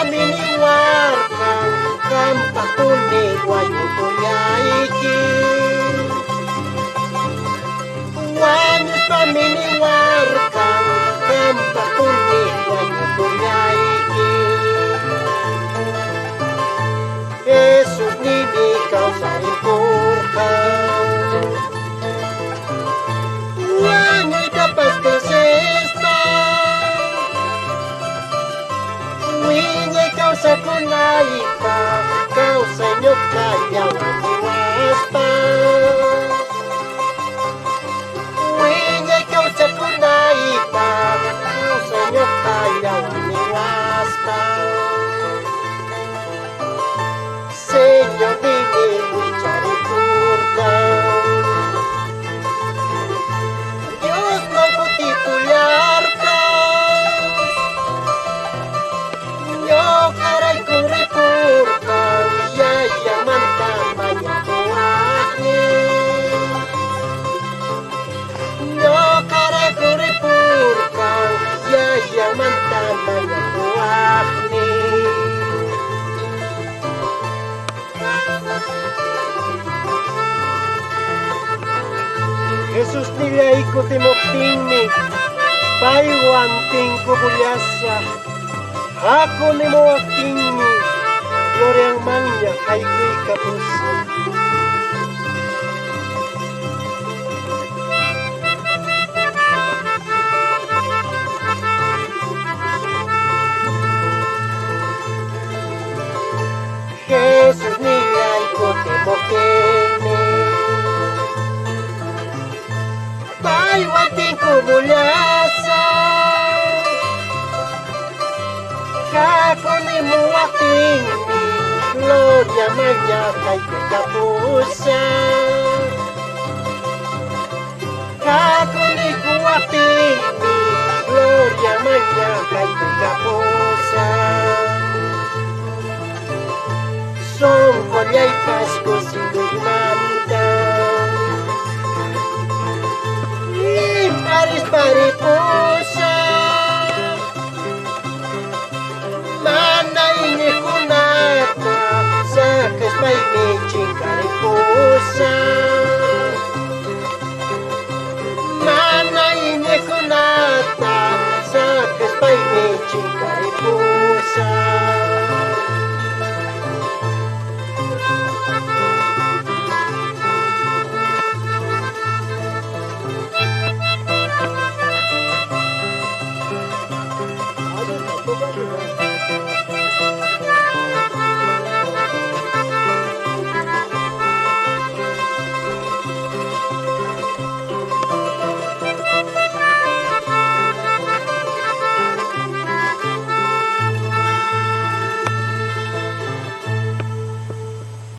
paminiwarkan kam pakuni wanyu kuyaiki wanyu paminiwarkan kam pakuni wanyu kuyaiki Yesus nini kau saripurkan wanyu dapat kesesta Winye kau sekunai pa kau senyuk kaya waspa Winye kau sekunai pa kau senyuk kaya waspa Señor nini wicari kurkau Dios mau titularkan Yo caray kuripurkan ya yaman tamanya buahni Yo caray kuripurkan ya yaman tamanya buahni Jesus nila ikuti mo tingni paiwan ting kubulyasa Ako ni mo tingni Gloria ang mangya kay kuy kapuso Jesus nila ikuti mo tingni Paiwan ting kubulyasa Kako ni mo aking Gloria manya kay kapusa